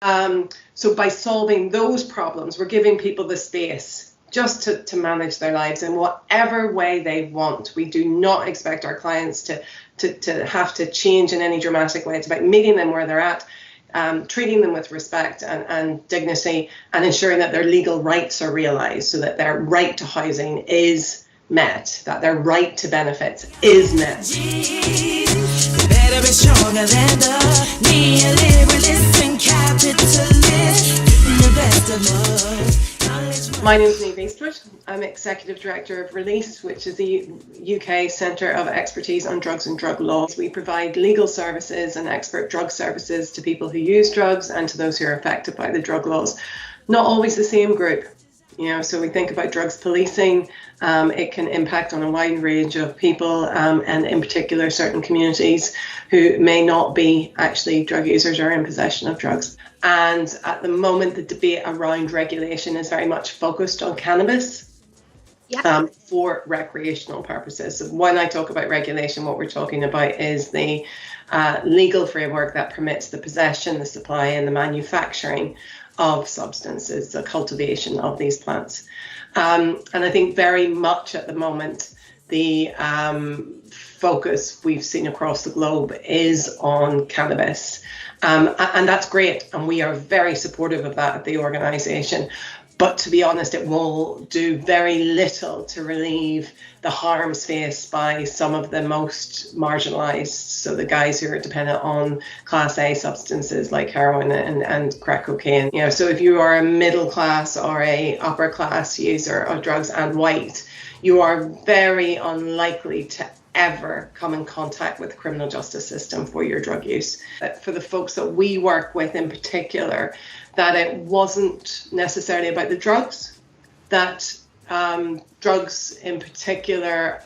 So by solving those problems, we're giving people the space just to manage their lives in whatever way they want. We do not expect our clients to have to change in any dramatic way. It's about meeting them where they're at, treating them with respect and dignity, and ensuring that their legal rights are realised, so that their right to housing is met, that their right to benefits is met. Better be stronger than the neoliberalist and capitalist. The best of us. My name is Niamh Eastwood. I'm Executive Director of Release, which is the UK Centre of Expertise on Drugs and Drug Law. We provide legal services and expert drug services to people who use drugs and to those who are affected by the drug laws. Not always the same group. So we think about drugs policing. It can impact on a wide range of people, and in particular certain communities who may not be actually drug users or in possession of drugs. And at the moment, the debate around regulation is very much focused on cannabis for recreational purposes. So when I talk about regulation, what we're talking about is the legal framework that permits the possession, the supply and the manufacturing of substances, the cultivation of these plants. And I think very much at the moment, the focus we've seen across the globe is on cannabis. And that's great. And we are very supportive of that at the organisation. But to be honest, it will do very little to relieve the harms faced by some of the most marginalised. So the guys who are dependent on Class A substances like heroin and crack cocaine. So if you are a middle class or a upper class user of drugs and white, you are very unlikely to ever come in contact with the criminal justice system for your drug use. For the folks that we work with in particular, that it wasn't necessarily about the drugs, that drugs in particular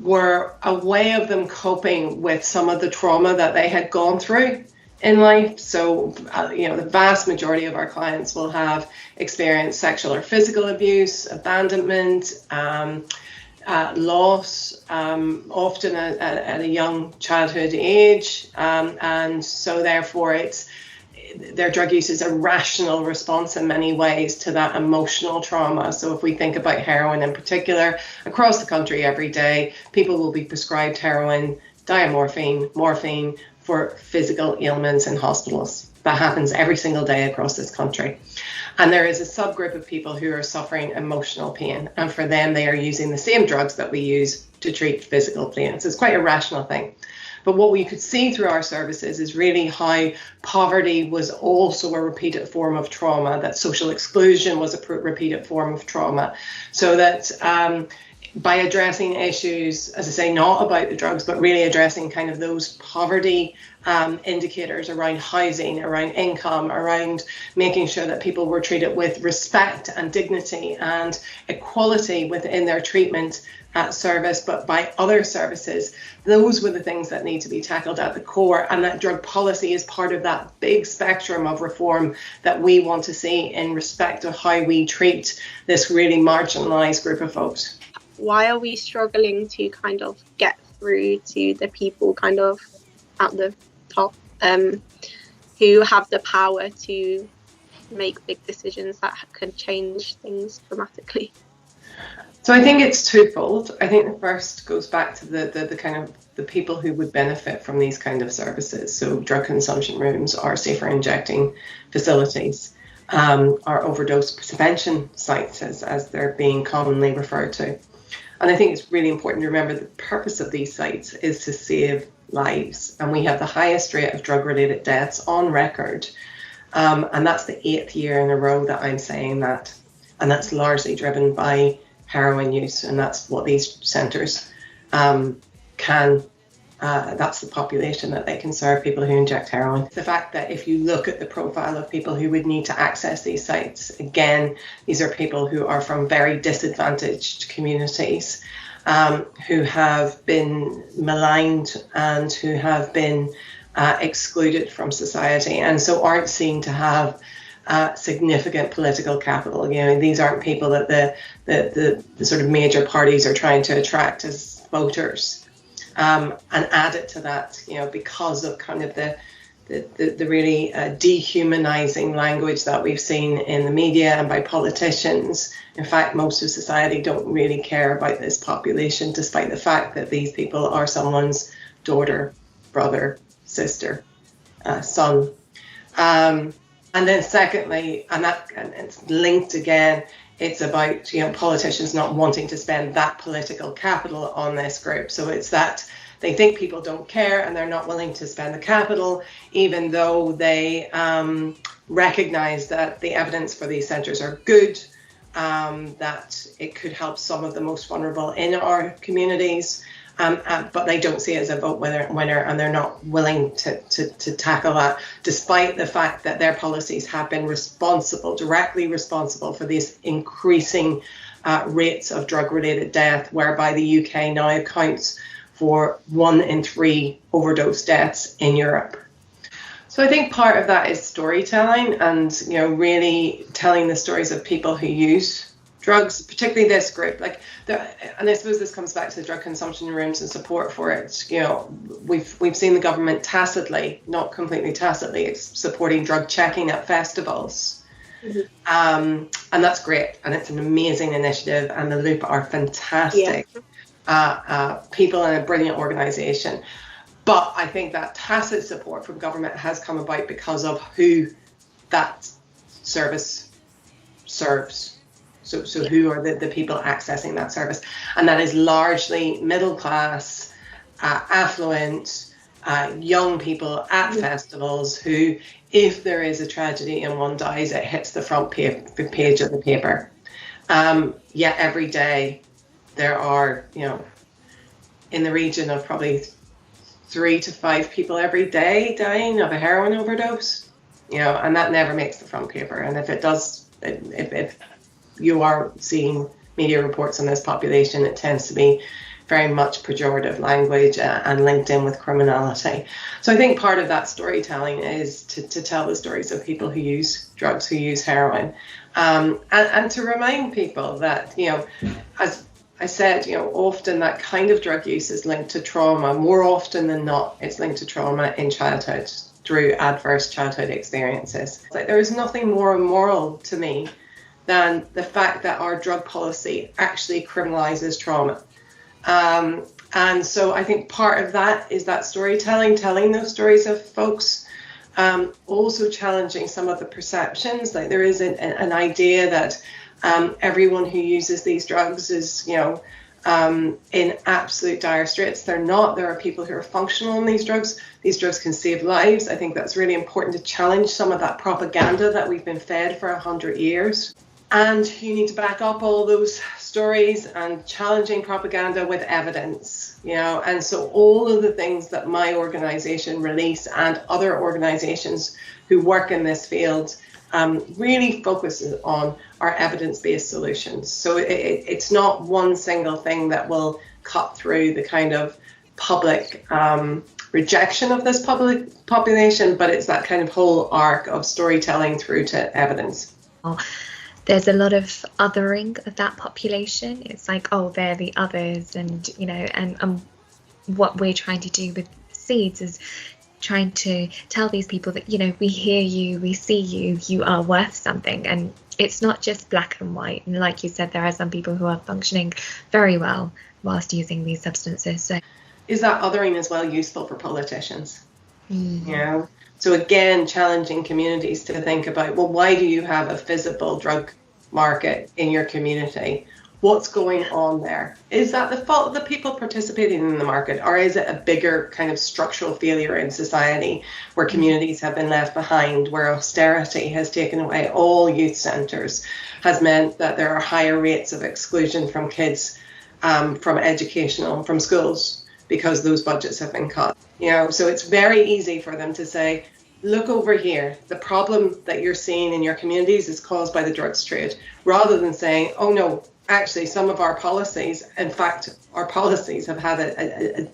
were a way of them coping with some of the trauma that they had gone through in life. So, the vast majority of our clients will have experienced sexual or physical abuse, abandonment, loss, often at a young childhood age. And so therefore their drug use is a rational response in many ways to that emotional trauma. So if we think about heroin in particular, across the country every day, people will be prescribed heroin, diamorphine, morphine for physical ailments in hospitals. That happens every single day across this country. And there is a subgroup of people who are suffering emotional pain. And for them, they are using the same drugs that we use to treat physical pain. So it's quite a rational thing. But what we could see through our services is really how poverty was also a repeated form of trauma, that social exclusion was a repeated form of trauma. So that by addressing issues, as I say, not about the drugs, but really addressing kind of those poverty indicators around housing, around income, around making sure that people were treated with respect and dignity and equality within their treatment service, but by other services. Those were the things that need to be tackled at the core, and that drug policy is part of that big spectrum of reform that we want to see in respect of how we treat this really marginalised group of folks. Why are we struggling to kind of get through to the people kind of at the top who have the power to make big decisions that can change things dramatically? So I think it's twofold. I think the first goes back to the kind of the people who would benefit from these kind of services. So drug consumption rooms, or safer injecting facilities, or overdose prevention sites as they're being commonly referred to. And I think it's really important to remember the purpose of these sites is to save lives. And we have the highest rate of drug-related deaths on record. And that's the 8th year in a row that I'm saying that. And that's largely driven by heroin use. And that's what these centres that's the population that they can serve, people who inject heroin. The fact that if you look at the profile of people who would need to access these sites, again, these are people who are from very disadvantaged communities, who have been maligned and who have been excluded from society, and so aren't seen to have significant political capital. These aren't people that the sort of major parties are trying to attract as voters. And added to that, because of kind of the really dehumanizing language that we've seen in the media and by politicians. In fact, most of society don't really care about this population, despite the fact that these people are someone's daughter, brother, sister, son. And then secondly, and it's linked again, it's about, politicians not wanting to spend that political capital on this group. So it's that they think people don't care and they're not willing to spend the capital, even though they recognize that the evidence for these centres are good, that it could help some of the most vulnerable in our communities, but they don't see it as a vote winner, and they're not willing to tackle that, despite the fact that their policies have been directly responsible for these increasing rates of drug-related death, whereby the UK now accounts for 1 in 3 overdose deaths in Europe. So I think part of that is storytelling, and really telling the stories of people who use drugs, particularly this group. And I suppose this comes back to the drug consumption rooms and support for it. We've seen the government tacitly, not completely tacitly, supporting drug checking at festivals. Mm-hmm. And that's great, and it's an amazing initiative, and the Loop are fantastic. Yeah. People in a brilliant organisation, but I think that tacit support from government has come about because of who that service serves. So who are the people accessing that service, and that is largely middle class, affluent, young people at festivals who, if there is a tragedy and one dies, it hits the front page of the paper. Yet every day there are, in the region of probably 3 to 5 people every day dying of a heroin overdose, and that never makes the front paper. And if it does, if you are seeing media reports on this population, it tends to be very much pejorative language and linked in with criminality. So I think part of that storytelling is to tell the stories of people who use drugs, who use heroin, and to remind people that, as I said, often that kind of drug use is linked to trauma. More often than not, it's linked to trauma in childhood through adverse childhood experiences. There is nothing more immoral to me than the fact that our drug policy actually criminalizes trauma. And so I think part of that is that storytelling, telling those stories of folks, also challenging some of the perceptions. There is an idea that everyone who uses these drugs is, in absolute dire straits. They're not. There are people who are functional in these drugs. These drugs can save lives. I think that's really important to challenge some of that propaganda that we've been fed for 100 years. And you need to back up all those stories and challenging propaganda with evidence, And so all of the things that my organisation, Release, and other organisations who work in this field really focuses on our evidence-based solutions. So it's not one single thing that will cut through the kind of public rejection of this public population, but it's that kind of whole arc of storytelling through to evidence. There's a lot of othering of that population. It's like, oh, they're the others, and and what we're trying to do with Seeds is trying to tell these people that, we hear you, we see you, you are worth something. And it's not just black and white. And like you said, there are some people who are functioning very well whilst using these substances. So is that othering as well useful for politicians? So again, challenging communities to think about, well, why do you have a visible drug market in your community? What's going on there? Is that the fault of the people participating in the market, or is it a bigger kind of structural failure in society where communities have been left behind, where austerity has taken away all youth centres, has meant that there are higher rates of exclusion from kids from schools because those budgets have been cut? So it's very easy for them to say, look over here, the problem that you're seeing in your communities is caused by the drugs trade, rather than saying, oh no, actually some of our policies, in fact, our policies have had a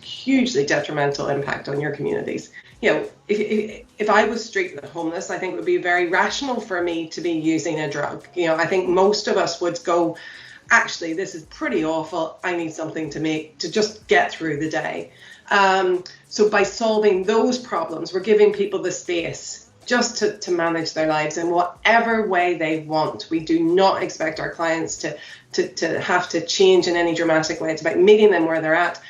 hugely detrimental impact on your communities. If I was street homeless, I think it would be very rational for me to be using a drug. I think most of us would go, actually, this is pretty awful. I need something to just get through the day. So by solving those problems, we're giving people the space just to manage their lives in whatever way they want. We do not expect our clients to have to change in any dramatic way. It's about meeting them where they're at,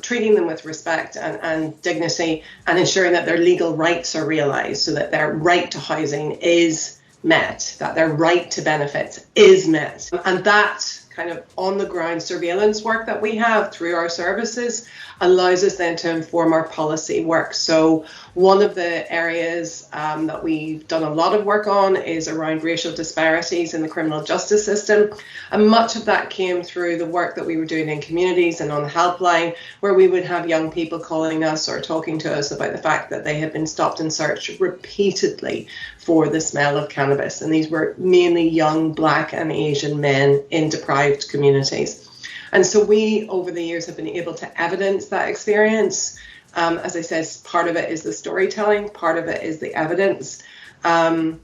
treating them with respect and dignity, and ensuring that their legal rights are realised, so that their right to housing is met, that their right to benefits is met. And that kind of on the ground surveillance work that we have through our services allows us then to inform our policy work. So one of the areas that we've done a lot of work on is around racial disparities in the criminal justice system. And much of that came through the work that we were doing in communities and on the helpline, where we would have young people calling us or talking to us about the fact that they had been stopped and searched repeatedly for the smell of cannabis. And these were mainly young Black and Asian men in deprived communities. And so we, over the years, have been able to evidence that experience. As I said, part of it is the storytelling, part of it is the evidence. And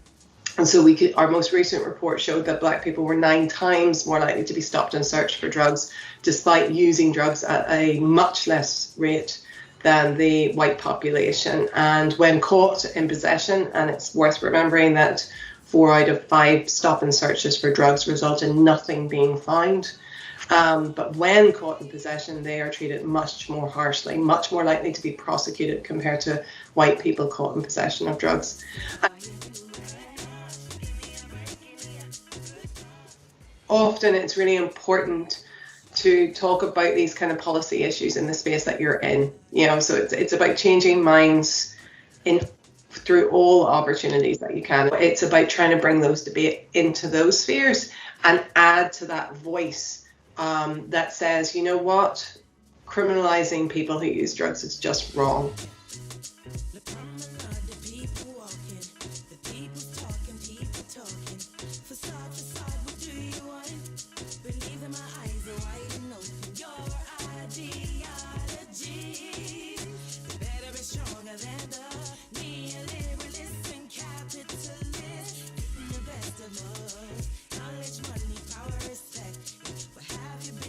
so our most recent report showed that Black people were 9 times more likely to be stopped and searched for drugs, despite using drugs at a much less rate than the white population. And when caught in possession, and it's worth remembering that 4 out of 5 stop and searches for drugs result in nothing being found. But when caught in possession, they are treated much more harshly, much more likely to be prosecuted compared to white people caught in possession of drugs. Often it's really important to talk about these kind of policy issues in the space that you're in. So it's about changing minds through all opportunities that you can. It's about trying to bring those debate into those spheres and add to that voice that says, you know what, criminalizing people who use drugs is just wrong.